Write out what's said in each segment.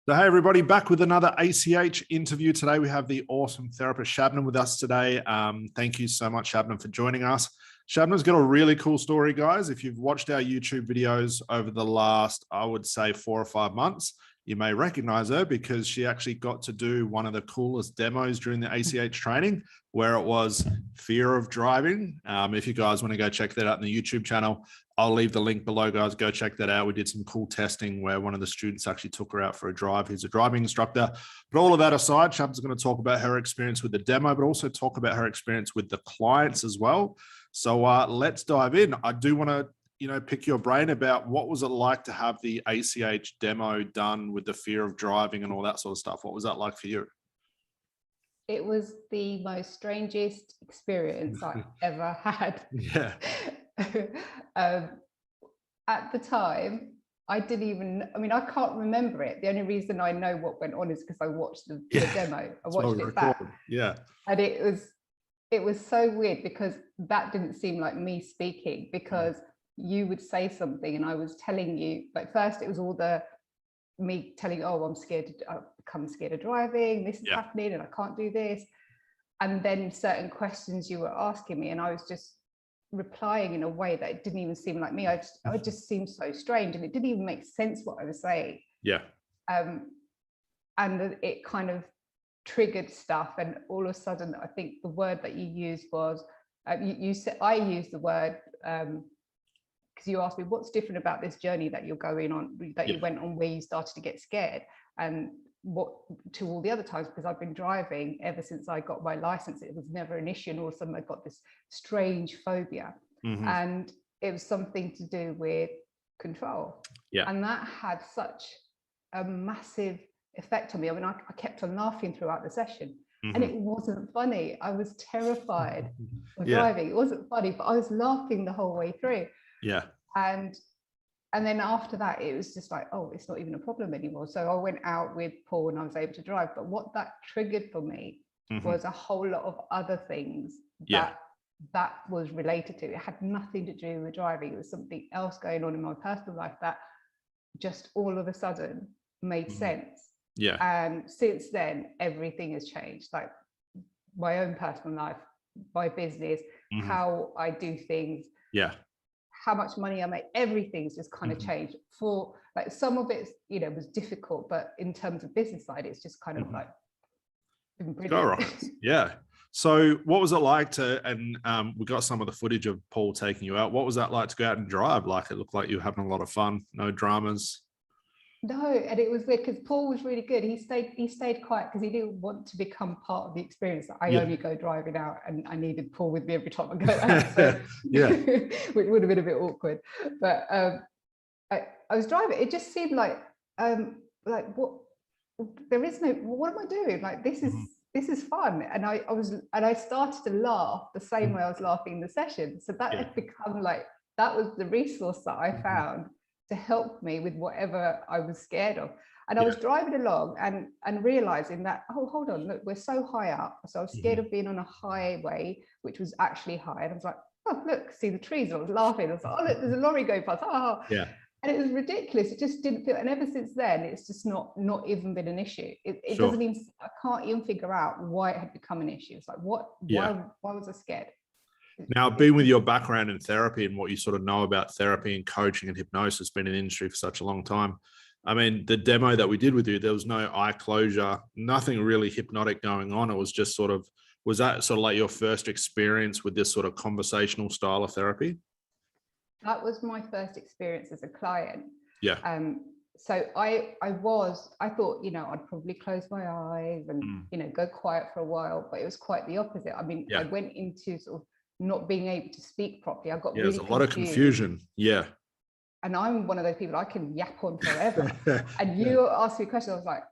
So, hey, everybody, back with another ACH interview. Today, we have the awesome therapist Shabnam with us today. Thank you so much, Shabnam, for joining us. Shabnam's got a really cool story, guys. If you've watched our YouTube videos over the last, I would say, 4 or 5 months, you may recognize her because she actually got to do one of the coolest demos during the ACH training, where it was fear of driving. If you guys want to go check that out in the YouTube channel, I'll leave the link below, guys. Go check that out. We did some cool testing where one of the students actually took her out for a drive. He's a driving instructor. But all of that aside, Shab's going to talk about her experience with the demo, but also talk about her experience with the clients as well. So let's dive in. I do want to pick your brain about what was it like to have the ACH demo done with the fear of driving and all that sort of stuff. What was that like for you? It was the most strangest experience I've ever had. Yeah. At the time, I I can't remember it. The only reason I know what went on is because I watched the demo. I watched it back. Yeah. And it was so weird because that didn't seem like me speaking, because you would say something and I was telling you, like, first it was all me telling, oh, I've become scared of driving, this is happening and I can't do this. And then certain questions you were asking me and I was just replying in a way that it didn't even seem like me. I just seemed so strange and it didn't even make sense what I was saying. Yeah. And it kind of triggered stuff, and all of a sudden I think the word that you used was you said, I used the word because you asked me what's different about this journey that you're going on, that you went on, where you started to get scared, and what to all the other times, because I've been driving ever since I got my license. It was never an issue, and all of a sudden I got this strange phobia, and it was something to do with control. And that had such a massive effect on me. I mean, I kept on laughing throughout the session, and it wasn't funny. I was terrified of driving. It wasn't funny, but I was laughing the whole way through. Yeah. And then after that, it was just like, oh, it's not even a problem anymore. So I went out with Paul and I was able to drive. But what that triggered for me was a whole lot of other things that was related to it. It had nothing to do with driving. It was something else going on in my personal life that just all of a sudden made sense. Yeah. And since then, everything has changed. Like my own personal life, my business, how I do things. Yeah. How much money I make, everything's just kind of changed. For like some of it, was difficult, but in terms of business side, it's just kind of like been brilliant. Yeah. So what was it like and we got some of the footage of Paul taking you out. What was that like to go out and drive? Like, it looked like you were having a lot of fun, no dramas. No, and it was weird because Paul was really good. He stayed quiet because he didn't want to become part of the experience. I only go driving out, and I needed Paul with me every time I go out. So which would have been a bit awkward. But I was driving. It just seemed like what? There is no. What am I doing? Like, this is fun. And I started to laugh the same way I was laughing in the session. So that had become like, that was the resource that I found to help me with whatever I was scared of. And I was driving along and realizing that, oh, hold on, look, we're so high up. So I was scared of being on a highway, which was actually high. And I was like, oh, look, see the trees. And I was laughing. I was like, oh, look, there's a lorry going past. Oh. Yeah. And it was ridiculous. It just didn't feel, and ever since then, it's just not even been an issue. It doesn't even, I can't even figure out why it had become an issue. It's like, why was I scared? Now, being with your background in therapy and what you sort of know about therapy and coaching and hypnosis, been in the industry for such a long time. I mean, the demo that we did with you, there was no eye closure, nothing really hypnotic going on. It was just sort of, was that sort of like your first experience with this sort of conversational style of therapy? That was my first experience as a client. Yeah. So I thought, I'd probably close my eyes and, go quiet for a while, but it was quite the opposite. I mean, I went into sort of not being able to speak properly. I got really there's a lot of confusion. Yeah. And I'm one of those people, I can yap on forever. And you asked me a question, I was like,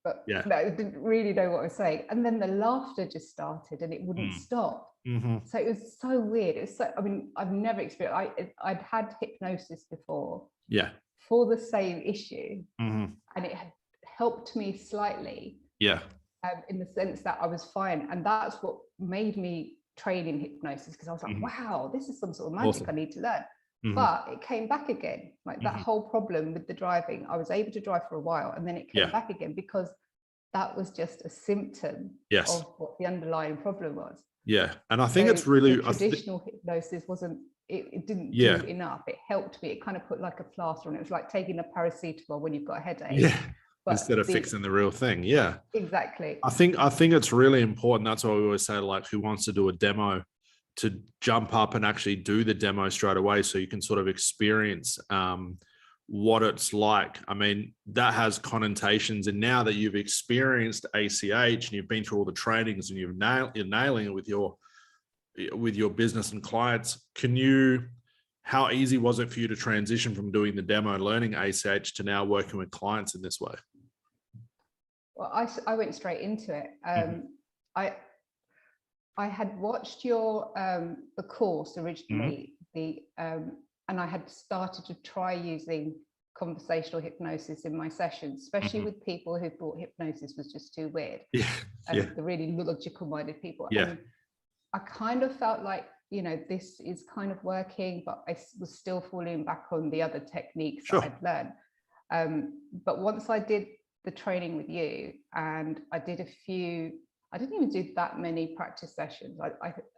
but no, I didn't really know what I was saying. And then the laughter just started and it wouldn't stop. So it was so weird. It was so, I mean, I've never experienced, I'd had hypnosis before. Yeah. For the same issue. And it had helped me slightly. Yeah. In the sense that I was fine. And that's what made me train in hypnosis, because I was like, wow, this is some sort of magic I need to learn. But it came back again, like that whole problem with the driving. I was able to drive for a while, and then it came back again because that was just a symptom of what the underlying problem was. Yeah. And I think it's really traditional hypnosis wasn't, it didn't do enough. It helped me. It kind of put like a plaster on it. It was like taking a paracetamol when you've got a headache. Yeah. But instead of fixing the real thing. Yeah. Exactly. I think it's really important. That's why we always say, like, who wants to do a demo, to jump up and actually do the demo straight away, so you can sort of experience what it's like. I mean, that has connotations. And now that you've experienced ACH and you've been through all the trainings and you're nailing it with your business and clients, how easy was it for you to transition from doing the demo and learning ACH to now working with clients in this way? Well, I went straight into it. I had watched your the course originally, and I had started to try using conversational hypnosis in my sessions, especially with people who thought hypnosis was just too weird. The really logical minded people. And I kind of felt like, this is kind of working, but I was still falling back on the other techniques that I'd learned. But once I did the training with you, and I didn't even do that many practice sessions.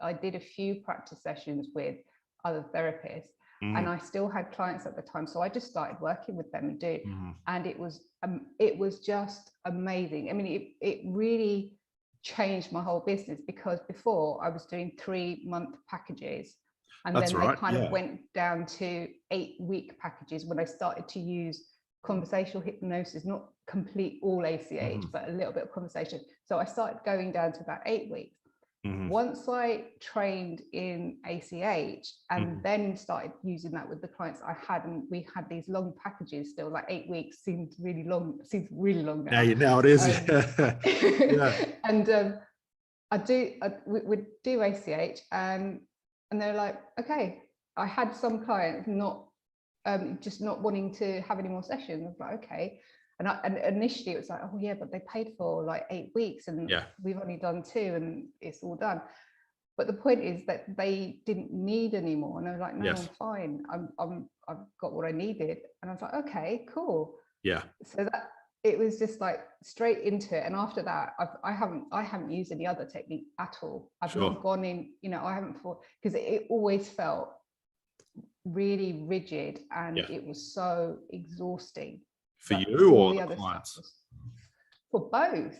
I did a few practice sessions with other therapists, and I still had clients at the time. So I just started working with them and doing, and it was just amazing. I mean, it really changed my whole business, because before I was doing 3-month packages, and then they kind of went down to 8-week packages when I started to use conversational hypnosis, not complete all ACH, but a little bit of conversation. So I started going down to about 8 weeks. Once I trained in ACH and then started using that with the clients I had, and we had these long packages still, like 8 weeks seems really long now. Now it is. And we would do ACH, and they're like, okay. I had some clients just not wanting to have any more sessions. I was like, okay. And initially it was like, oh yeah, but they paid for like 8 weeks, and we've only done 2, and it's all done. But the point is that they didn't need any more, and I was like, no, I'm fine. I've got what I needed. And I was like, okay, cool. Yeah. So that it was just like straight into it. And after that, I haven't used any other technique at all. I've not gone in, I haven't thought, because it always felt really rigid, and it was so exhausting. For you or the clients? For both.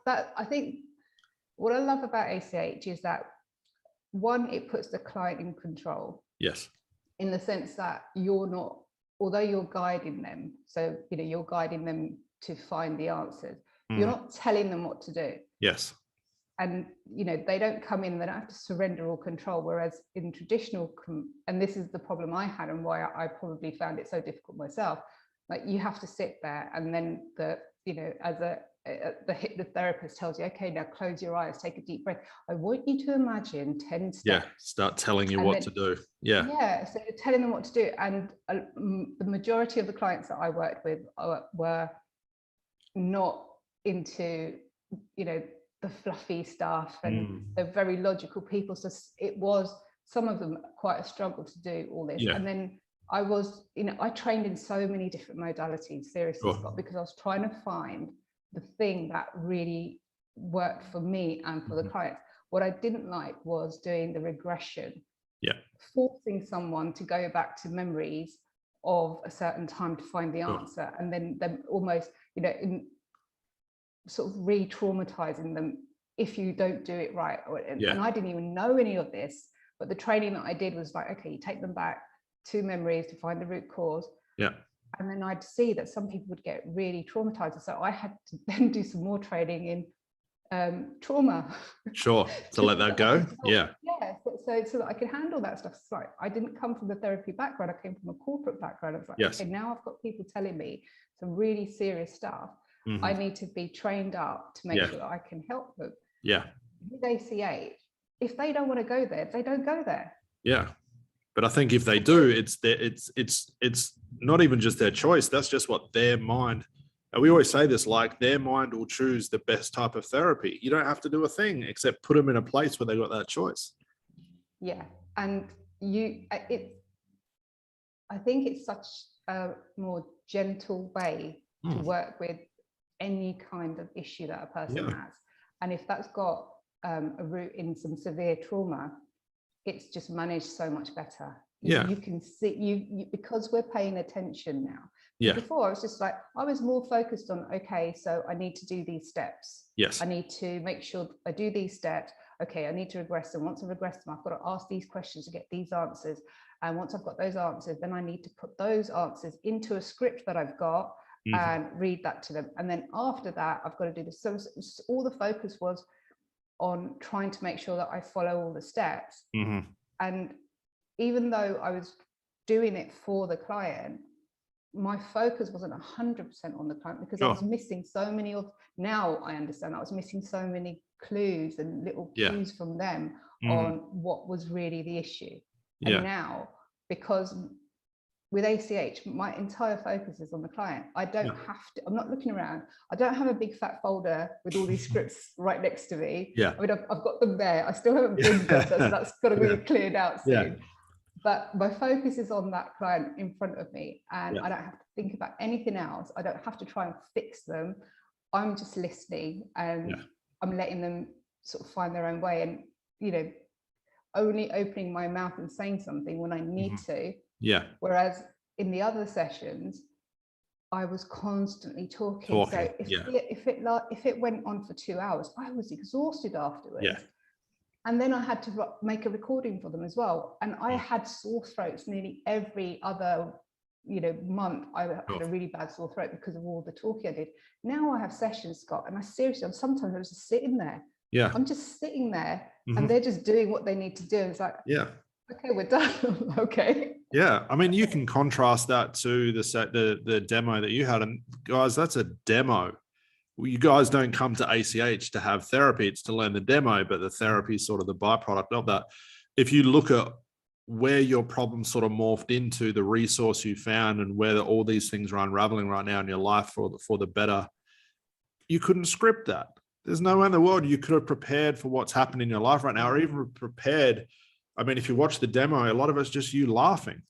That I think what I love about ACH is that, one, it puts the client in control. Yes. In the sense that you're not, although you're guiding them, so you're guiding them to find the answers, you're not telling them what to do. Yes. And they don't come in, they don't have to surrender all control. Whereas in traditional, and this is the problem I had, and why I probably found it so difficult myself, like you have to sit there, and then the hypnotherapist tells you, okay, now close your eyes, take a deep breath. I want you to imagine 10 steps. Yeah, start telling you what to do. Yeah. Yeah, so you're telling them what to do. And the majority of the clients that I worked with were not into, the fluffy stuff, and they're very logical people. So it was, some of them, quite a struggle to do all this. And then I was, I trained in so many different modalities, seriously, Scott, because I was trying to find the thing that really worked for me and for the clients. What I didn't like was doing the regression, forcing someone to go back to memories of a certain time to find the answer, and then them almost, in sort of re-traumatizing them if you don't do it right. And I didn't even know any of this, but the training that I did was like, okay, you take them back to memories to find the root cause. Yeah. And then I'd see that some people would get really traumatized. So I had to then do some more training in trauma. Sure. To let that go. Yeah. Yeah. So that I could handle that stuff. So I didn't come from the therapy background. I came from a corporate background. I was like, okay, now I've got people telling me some really serious stuff. I need to be trained up to make sure that I can help them. Yeah. With ACH, if they don't want to go there, they don't go there. Yeah. But I think if they do, it's not even just their choice. That's just what their mind, and we always say this, like their mind will choose the best type of therapy. You don't have to do a thing except put them in a place where they got that choice. Yeah. And I think it's such a more gentle way to work with any kind of issue that a person has. And if that's got a root in some severe trauma, it's just managed so much better. You can see you because we're paying attention now. Before I was just like, I was more focused on, okay, so I need to do these steps. Yes. I need to make sure I do these steps. Okay, I need to regress them. Once I regress them, I've got to ask these questions to get these answers. And once I've got those answers, then I need to put those answers into a script that I've got and read that to them. And then after that, I've got to do this. So all the focus was on trying to make sure that I follow all the steps. And even though I was doing it for the client, my focus wasn't 100% on the client because I was missing so many of, now I understand, I was missing so many clues and little cues from them on what was really the issue. And now, because with ACH, my entire focus is on the client. I don't have to, I'm not looking around. I don't have a big fat folder with all these scripts right next to me. I mean, I've got them there. I still haven't been them. That's got to be cleared out soon. But my focus is on that client in front of me, and I don't have to think about anything else. I don't have to try and fix them. I'm just listening, and I'm letting them sort of find their own way, and, you know, only opening my mouth and saying something when I need to. Whereas in the other sessions, I was constantly talking. So if it went on for 2 hours, I was exhausted afterwards. And then I had to make a recording for them as well. And I had sore throats nearly every other, you know, month. I had a really bad sore throat because of all the talking I did. Now I have sessions, Scott, and sometimes I was just sitting there. I'm just sitting there and they're just doing what they need to do. It's like, okay, we're done. Okay. I mean, you can contrast that to the demo that you had, and guys, that's a demo. You guys don't come to ACH to have therapy, it's to learn the demo, but the therapy is sort of the byproduct of that. If you look at where your problem sort of morphed into, the resource you found, and where all these things are unraveling right now in your life for the better, you couldn't script that. There's no way in the world you could have prepared for what's happening in your life right now, or even prepared. I mean, if you watch the demo, a lot of it's just you laughing.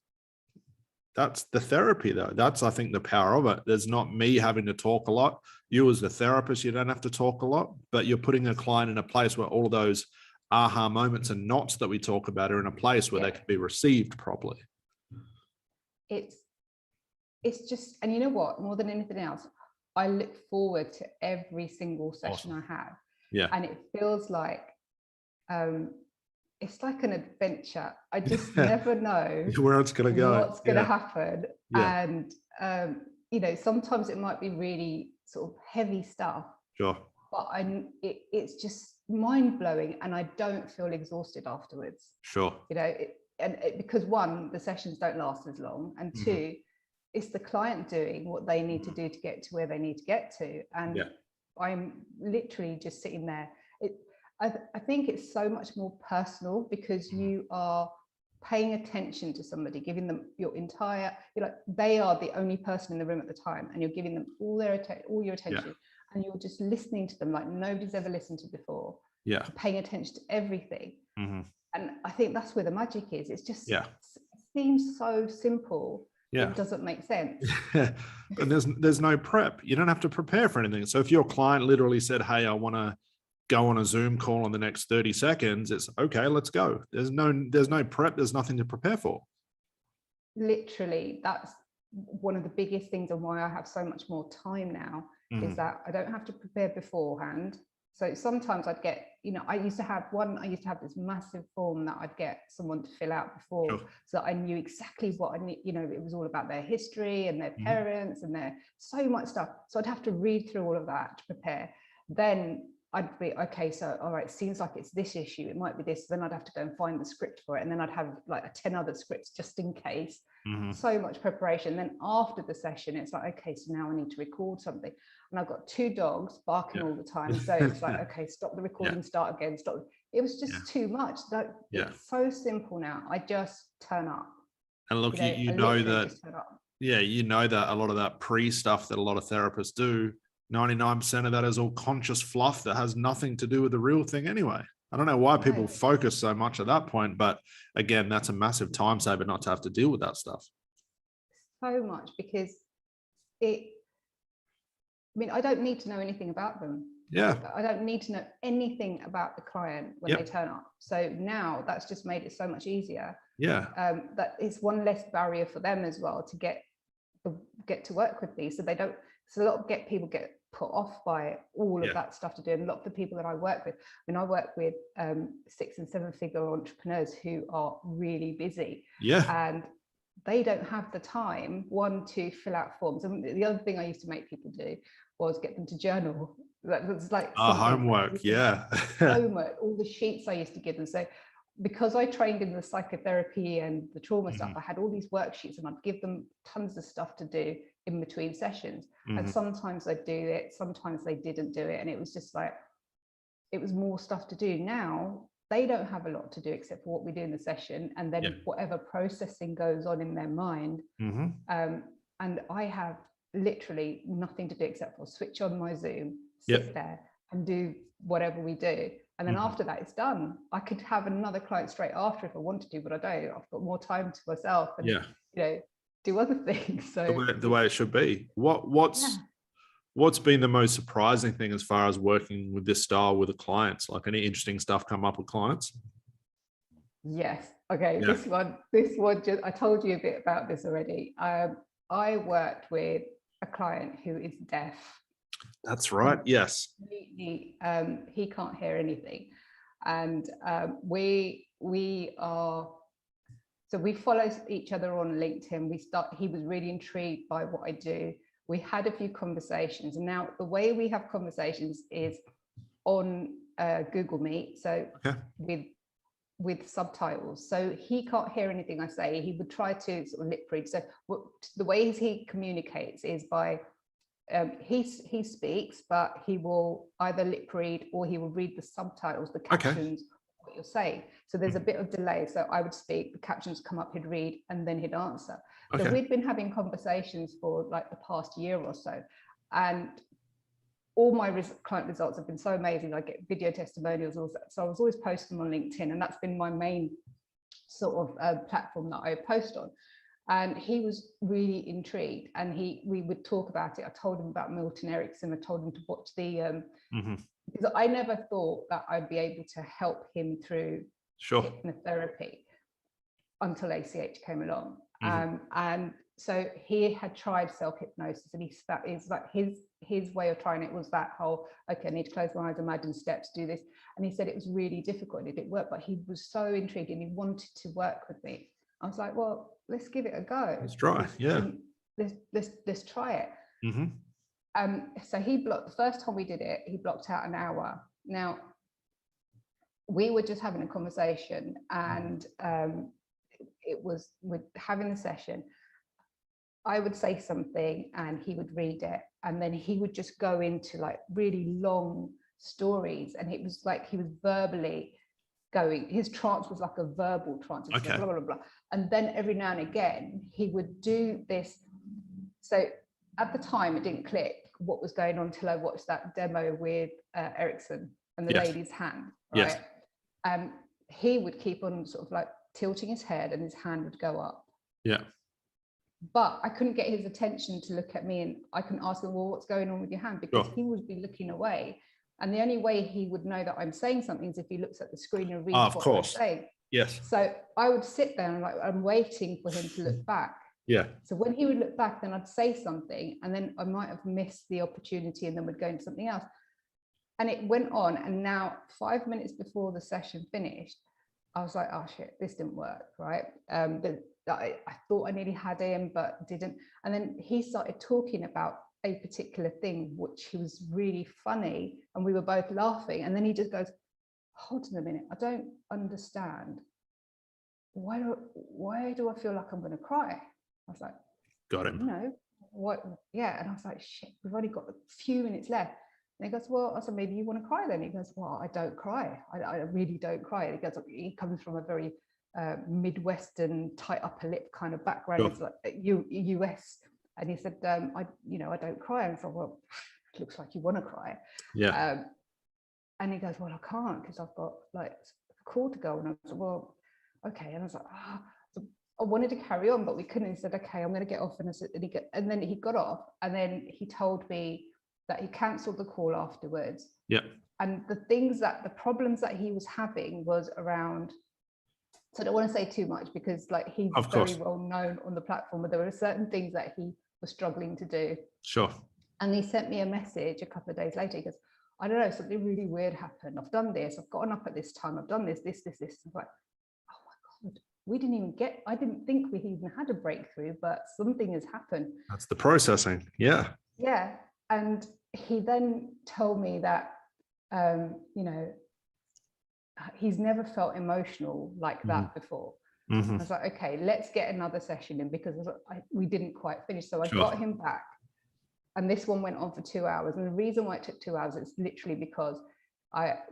That's the therapy, though. That's, I think, the power of it. There's not me having to talk a lot. You as the therapist, you don't have to talk a lot, but you're putting a client in a place where all of those aha moments and knots that we talk about are in a place where they can be received properly. It's just, and you know what, more than anything else, I look forward to every single session I have. And it feels like, it's like an adventure. I just never know where it's going to go, what's going to happen. And, you know, sometimes it might be really sort of heavy stuff, but it's just mind blowing, and I don't feel exhausted afterwards. You know, because one, the sessions don't last as long, and two, it's the client doing what they need to do to get to where they need to get to. And I'm literally just sitting there. I think it's so much more personal because you are paying attention to somebody, giving them your entire, you're like, they are the only person in the room at the time, and you're giving them all your attention, and you're just listening to them like nobody's ever listened to before. Paying attention to everything. And I think that's where the magic is. It's just, it seems so simple. It doesn't make sense. But there's no prep. You don't have to prepare for anything. So if your client literally said, hey, I want to go on a Zoom call in the next 30 seconds, it's okay, let's go. There's no prep, there's nothing to prepare for. Literally, that's one of the biggest things, and why I have so much more time now, is that I don't have to prepare beforehand. So sometimes I'd get, you know, I used to have this massive form that I'd get someone to fill out before, so that I knew exactly what I need. You know, it was all about their history and their parents and their so much stuff. So I'd have to read through all of that to prepare. Then I'd be, okay, so, all right, seems like it's this issue, it might be this. Then I'd have to go and find the script for it. And then I'd have like 10 other scripts just in case. So much preparation. Then after the session, it's like, okay, so now I need to record something. And I've got 2 dogs barking all the time. So it's like, okay, stop the recording, start again, stop. It was just too much. It's so simple now. I just turn up. And look, you know that, you know that a lot of that pre-stuff that a lot of therapists do, 99% of that is all conscious fluff that has nothing to do with the real thing anyway. I don't know why people focus so much at that point, but again, that's a massive time saver not to have to deal with that stuff. so much, because I mean, I don't need to know anything about them. Yeah. I don't need to know anything about the client when they turn up. So now that's just made it so much easier. Yeah. That it's one less barrier for them as well to get to work with me. So they don't, so a lot of people get put off by all of that stuff to do. And a lot of the people that I work with, I mean, I work with 6 and 7 figure entrepreneurs who are really busy. Yeah. And they don't have the time, one, to fill out forms. And the other thing I used to make people do was get them to journal. That was like homework. Yeah. Homework, all the sheets I used to give them. So because I trained in the psychotherapy and the trauma stuff, I had all these worksheets, and I'd give them tons of stuff to do in between sessions. And sometimes they'd do it, sometimes they didn't do it. And it was just like, it was more stuff to do. Now they don't have a lot to do except for what we do in the session, and then whatever processing goes on in their mind. And I have literally nothing to do except for switch on my Zoom, sit there and do whatever we do. And then after that, it's done. I could have another client straight after if I wanted to, but I don't. I've got more time to myself and, you know, do other things. So the way it should be. What's been the most surprising thing as far as working with this style with the clients? Like, any interesting stuff come up with clients? Yes. Okay. Yeah. This one just, I told you a bit about this already. I worked with a client who is deaf. That's right. Yes. He can't hear anything. And we follow each other on LinkedIn. He was really intrigued by what I do. We had a few conversations, and now the way we have conversations is on Google Meet. So with subtitles. So he can't hear anything I say. He would try to sort of lip read. So the ways he communicates is by he speaks, but he will either lip read or he will read the subtitles, the captions, what you're saying. So there's a bit of delay. So I would speak, the captions come up, he'd read, and then he'd answer. So we'd been having conversations for like the past year or so, and all my client results have been so amazing. I get video testimonials, all that. So I was always posting on LinkedIn, and that's been my main sort of platform that I post on. And he was really intrigued, and we would talk about it. I told him about Milton Erickson. I told him to watch the because I never thought that I'd be able to help him through hypnotherapy until ACH came along. And so he had tried self-hypnosis, and that is like his way of trying it was that whole, okay, I need to close my eyes, imagine steps, do this. And he said it was really difficult and it didn't work, but he was so intrigued and he wanted to work with me. I was like, well, let's give it a go. Let's try. Let's try it. So he blocked, the first time we did it, he blocked out an hour. Now, we were just having a conversation, and it was with having a session. I would say something and he would read it, and then he would just go into like really long stories, and it was like he was verbally going, his trance was like a verbal trance, blah, blah, blah, blah. And then every now and again he would do this. So at the time it didn't click what was going on until I watched that demo with Erickson and the lady's hand, right? He would keep on sort of like tilting his head and his hand would go up. But I couldn't get his attention to look at me, and I couldn't ask him, well, what's going on with your hand? Because he would be looking away. And the only way he would know that I'm saying something is if he looks at the screen and reads what I'm saying. So I would sit there and like, I'm waiting for him to look back. So when he would look back, then I'd say something, and then I might have missed the opportunity and then would go into something else. And it went on. And now 5 minutes before the session finished, I was like, oh shit, this didn't work, right? I thought I nearly had him, but didn't. And then he started talking about a particular thing, which was really funny, and we were both laughing. And then he just goes, hold on a minute, I don't understand. Why do I feel like I'm going to cry? I was like, got him. No, what? Yeah. And I was like, shit, we've only got a few minutes left. And he goes, well, I said, maybe you want to cry then? He goes, well, I don't cry. I really don't cry. And he goes, he comes from a very Midwestern tight upper lip kind of background. It's like US. And he said, I don't cry. And I said, well, it looks like you want to cry. And he goes, well, I can't because I've got like a call to go. And I said, well, okay. And I was like, I wanted to carry on, but we couldn't. He said, okay, I'm going to get off. And then he got off, and then he told me that he cancelled the call afterwards. Yeah. And the problems that he was having was around, so I don't want to say too much because like he's very well known on the platform, but there were certain things that he was struggling to do. Sure. And he sent me a message a couple of days later. He goes, I don't know, something really weird happened. I've done this, I've gotten up at this time, I've done this. I'm like, oh my God, I didn't think we even had a breakthrough, but something has happened. That's the processing. Yeah. Yeah. And he then told me that, you know, he's never felt emotional like that before. I was like, okay, let's get another session in, because we didn't quite finish. So I got him back, and this one went on for 2 hours. And the reason why it took 2 hours is literally because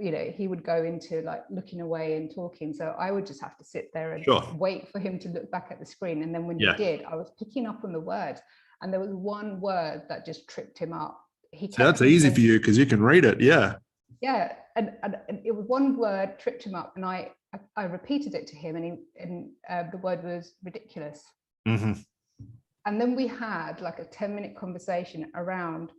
he would go into like looking away and talking. So I would just have to sit there and wait for him to look back at the screen. And then when he did, I was picking up on the words, and there was one word that just tripped him up. That's easy for you because you can read it. Yeah. Yeah. And it was one word tripped him up, and I repeated it to him, and the word was ridiculous. And then we had like a 10-minute conversation around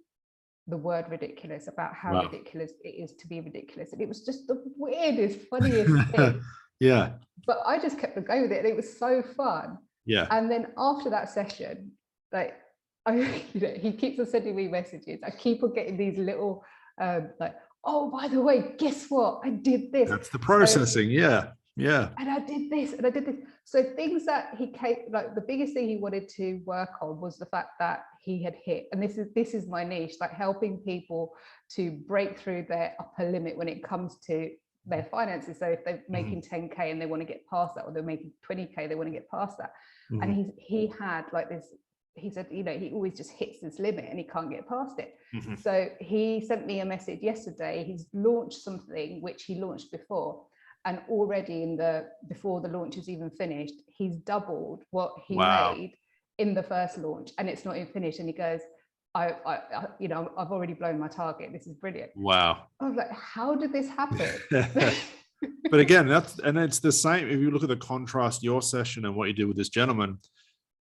the word ridiculous, about how ridiculous it is to be ridiculous. And it was just the weirdest, funniest thing. Yeah. But I just kept going with it, and it was so fun. Yeah. And then after that session, like, he keeps on sending me messages. I keep on getting these little like, oh, by the way, guess what? I did this. That's the processing. Yeah. And I did this, and I did this. So things that he came, like the biggest thing he wanted to work on was the fact that he had hit, and this is my niche, like helping people to break through their upper limit when it comes to their finances. So if they're making 10K and they want to get past that, or they're making 20K, they want to get past that. And he had like this, he said, you know, he always just hits this limit and he can't get past it. So he sent me a message yesterday. He's launched something which he launched before, and already before the launch is even finished, he's doubled what he made in the first launch, and it's not even finished. And he goes, I've already blown my target. This is brilliant. Wow. I was like, how did this happen? But again, it's the same. If you look at the contrast, your session and what you did with this gentleman,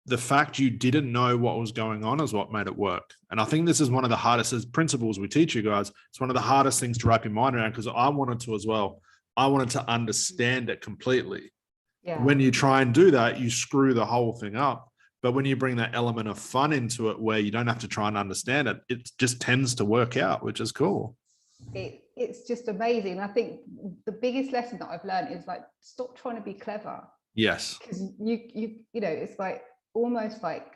the fact you didn't know what was going on is what made it work. And I think this is one of the hardest, as principles we teach you guys, it's one of the hardest things to wrap your mind around, because I wanted to as well. I wanted to understand it completely. Yeah. When you try and do that, you screw the whole thing up. But when you bring that element of fun into it, where you don't have to try and understand it, it just tends to work out, which is cool. It's just amazing. I think the biggest lesson that I've learned is like, stop trying to be clever. Yes. Because you know, it's like almost like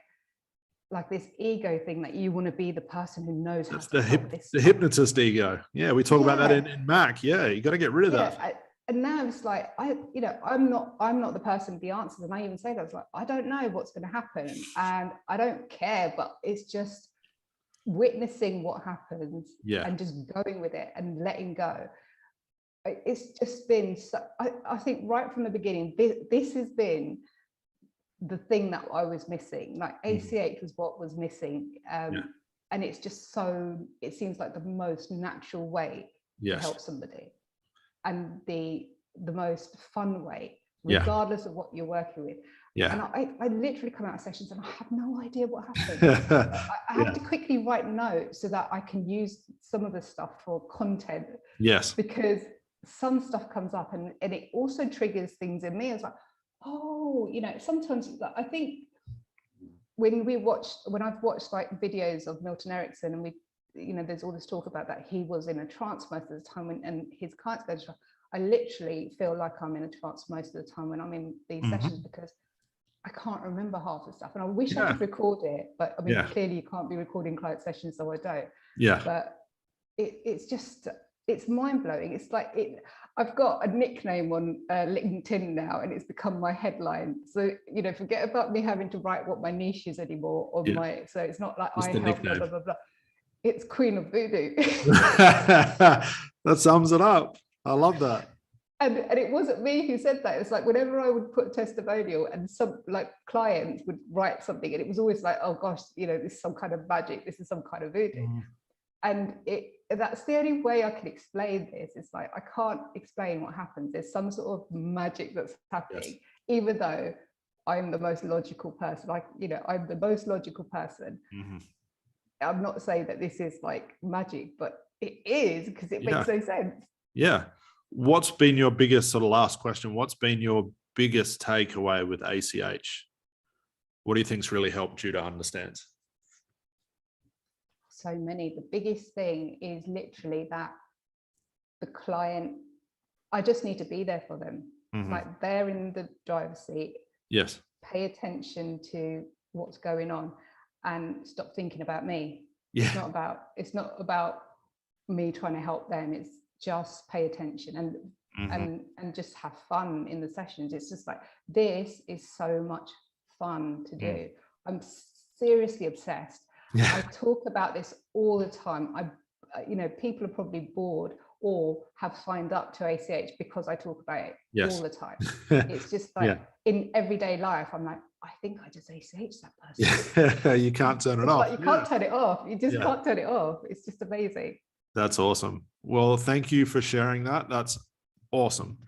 this ego thing that you want to be the person who knows how to solve this. The hypnotist ego. Yeah, we talk about that in Mac. Yeah, you got to get rid of that. And now it's like, I'm not the person with the answers. And I even say that, it's like, I don't know what's going to happen, and I don't care, but it's just witnessing what happens and just going with it and letting go. It's just been, I think right from the beginning, this has been the thing that I was missing. Like ACH was what was missing. And it's just it seems like the most natural way to help somebody, and the most fun way, regardless of what you're working with. And I literally come out of sessions and I have no idea what happened. I have to quickly write notes so that I can use some of the stuff for content. Yes. Because some stuff comes up and it also triggers things in me. It's like, oh, sometimes I think when I've watched like videos of Milton Erickson, and there's all this talk about that he was in a trance most of the time, and his clients go to, I literally feel like I'm in a trance most of the time when I'm in these sessions, because I can't remember half the stuff, and I wish I could record it, but I mean, clearly you can't be recording client sessions, so I don't. But it's mind-blowing. It's like I've got a nickname on LinkedIn now, and it's become my headline. So forget about me having to write what my niche is anymore on my. So it's not like I help blah, blah blah blah. It's Queen of Voodoo. That sums it up. I love that. And it wasn't me who said that. It's like whenever I would put a testimonial and some like clients would write something, and it was always like, oh gosh, this is some kind of magic. This is some kind of voodoo. And that's the only way I can explain this. It's like, I can't explain what happens. There's some sort of magic that's happening, even though I'm the most logical person. I'm the most logical person. I'm not saying that this is like magic, but it is, because it makes no sense. Yeah. What's been your biggest, sort of last question, what's been your biggest takeaway with ACH? What do you think's really helped you to understand? So many. The biggest thing is literally that the client, I just need to be there for them. Like, they're in the driver's seat. Yes. Pay attention to what's going on and stop thinking about me. Yeah. It's not about me trying to help them. It's just pay attention and just have fun in the sessions. It's just like, this is so much fun to do. I'm seriously obsessed. I talk about this all the time. People are probably bored or have signed up to ACH because I talk about it all the time. It's just like in everyday life, I'm like, I think I just ACH that person. Yeah. You can't turn it off. Like, you can't turn it off. You just can't turn it off. It's just amazing. That's awesome. Well, thank you for sharing that. That's awesome.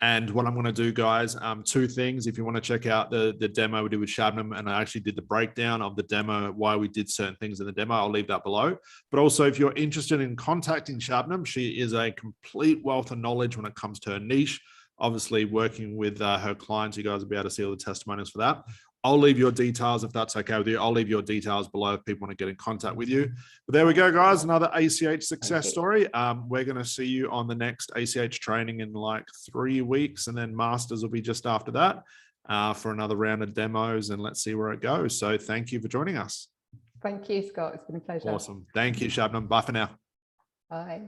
And what I'm going to do, guys, two things. If you want to check out the demo we did with Shabnam, and I actually did the breakdown of the demo, why we did certain things in the demo, I'll leave that below. But also, if you're interested in contacting Shabnam, she is a complete wealth of knowledge when it comes to her niche. Obviously, working with her clients, you guys will be able to see all the testimonials for that. I'll leave your details, if that's okay with you. I'll leave your details below if people want to get in contact with you. But there we go, guys. Another ACH success story. We're going to see you on the next ACH training in like 3 weeks. And then Masters will be just after that for another round of demos. And let's see where it goes. So thank you for joining us. Thank you, Scott. It's been a pleasure. Awesome. Thank you, Shabnam. Bye for now. Bye.